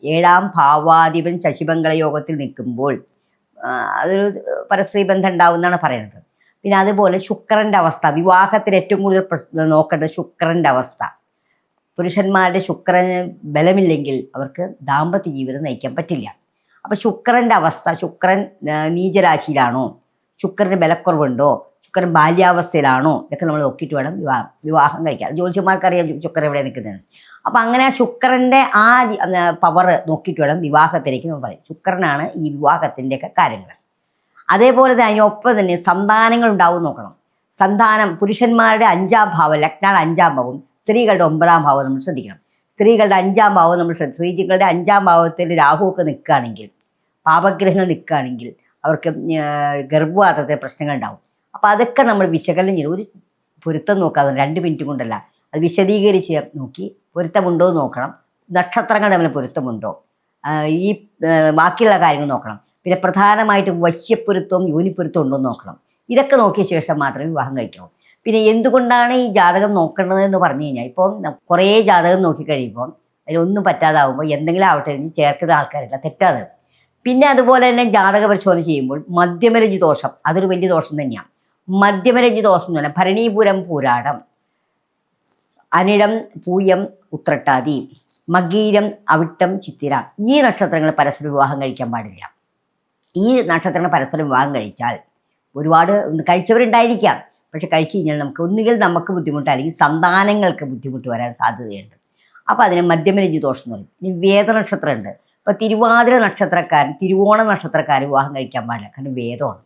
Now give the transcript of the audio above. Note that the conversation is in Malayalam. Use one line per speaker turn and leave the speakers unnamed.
ഏഴാം ഭാവാധിപൻ ശശിമംഗള യോഗത്തിൽ നിൽക്കുമ്പോൾ അതൊരു പരസ്ത്രീ ബന്ധം ഉണ്ടാവും എന്നാണ് പറയുന്നത്. പിന്നെ അതുപോലെ ശുക്രൻ്റെ അവസ്ഥ, വിവാഹത്തിന് ഏറ്റവും കൂടുതൽ നോക്കേണ്ടത് ശുക്രൻ്റെ അവസ്ഥ. പുരുഷന്മാരുടെ ശുക്രന് ബലമില്ലെങ്കിൽ അവർക്ക് ദാമ്പത്യ ജീവിതം നയിക്കാൻ പറ്റില്ല. അപ്പോൾ ശുക്രൻ്റെ അവസ്ഥ, ശുക്രൻ നീചരാശിയിലാണോ, ശുക്രന് ബലക്കുറവുണ്ടോ, ശുക്രൻ ബാല്യാവസ്ഥയിലാണോ, ഇതൊക്കെ നമ്മൾ നോക്കിയിട്ട് വേണം വിവാഹം കഴിക്കാൻ. ജ്യോതിഷന്മാർക്കറിയാം ശുക്രൻ എവിടെ നിൽക്കുന്നത്. അപ്പം അങ്ങനെ ആ ശുക്രൻ്റെ ആ പവർ നോക്കിയിട്ട് വേണം വിവാഹത്തിലേക്ക് നമ്മൾ പറയും. ശുക്രനാണ് ഈ വിവാഹത്തിൻ്റെയൊക്കെ കാര്യങ്ങൾ. അതേപോലെ തന്നെ അതിനൊപ്പം തന്നെ സന്താനങ്ങൾ ഉണ്ടാവും നോക്കണം. സന്താനം പുരുഷന്മാരുടെ 5-ാം ഭാവം, ലഗ്നാണ് 5-ാം ഭാവം, സ്ത്രീകളുടെ 9-ാം ഭാവം നമ്മൾ ശ്രദ്ധിക്കണം. സ്ത്രീകളുടെ 5-ാം ഭാവം നമ്മൾ സ്ത്രീകളുടെ 5-ാം ഭാവത്തിൽ രാഹുവൊക്കെ നിൽക്കുകയാണെങ്കിൽ, പാപഗ്രഹങ്ങൾ നിൽക്കുകയാണെങ്കിൽ അവർക്ക് ഗർഭപാത്രത്തെ പ്രശ്നങ്ങൾ ഉണ്ടാവും. അപ്പോൾ അതൊക്കെ നമ്മൾ വിശകലനം ചെയ്യും. ഒരു പൊരുത്തം നോക്കാതെ 2 മിനിറ്റ് കൊണ്ടല്ല, അത് വിശദീകരിച്ച് നോക്കി പൊരുത്തമുണ്ടോ എന്ന് നോക്കണം. നക്ഷത്രങ്ങൾ തമ്മിൽ പൊരുത്തമുണ്ടോ, ഈ ബാക്കിയുള്ള കാര്യങ്ങൾ നോക്കണം. പിന്നെ പ്രധാനമായിട്ടും വശ്യപ്പൊരുത്തവും യോനിപ്പൊരുത്തവും ഉണ്ടോ എന്ന് നോക്കണം. ഇതൊക്കെ നോക്കിയ ശേഷം മാത്രമേ വിവാഹം കഴിക്കാവൂ. പിന്നെ എന്തുകൊണ്ടാണ് ഈ ജാതകം നോക്കേണ്ടത് എന്ന് പറഞ്ഞു കഴിഞ്ഞാൽ, ഇപ്പം കുറേ ജാതകം നോക്കിക്കഴിയുമ്പോൾ അതിലൊന്നും പറ്റാതാവുമ്പോൾ എന്തെങ്കിലും ആവട്ടെ എന്ന് ചേർക്കുന്ന ആൾക്കാരില്ല, തെറ്റാതെ. പിന്നെ അതുപോലെ തന്നെ ജാതക പരിശോധന ചെയ്യുമ്പോൾ മധ്യമരഞ്ജി ദോഷം, അതൊരു വലിയ ദോഷം തന്നെയാണ്. മധ്യമരഞ്ജി ദോഷം എന്ന് പറഞ്ഞാൽ ഭരണീപുരം പൂരാടം, അനിഴം പൂയം ഉത്രട്ടാതി, മകീരം അവിട്ടം ചിത്തിര, ഈ നക്ഷത്രങ്ങൾ പരസ്പര വിവാഹം കഴിക്കാൻ പാടില്ല. ഈ നക്ഷത്രങ്ങൾ പരസ്പരം വിവാഹം കഴിച്ചാൽ ഒരുപാട് കഴിച്ചവരുണ്ടായിരിക്കാം, പക്ഷെ കഴിച്ചു കഴിഞ്ഞാൽ ഒന്നുകിൽ നമുക്ക് ബുദ്ധിമുട്ട്, അല്ലെങ്കിൽ സന്താനങ്ങൾക്ക് ബുദ്ധിമുട്ട് വരാൻ സാധ്യതയുണ്ട്. അപ്പോൾ അതിന് മധ്യമരഞ്ജി ദോഷം എന്ന് പറയും. ഇനി വേദനക്ഷത്രമുണ്ട്. ഇപ്പോൾ തിരുവാതിര നക്ഷത്രക്കാരൻ, തിരുവോണ നക്ഷത്രക്കാർ വിവാഹം കഴിക്കാൻ പാടില്ല, കാരണം വേദമാണ്.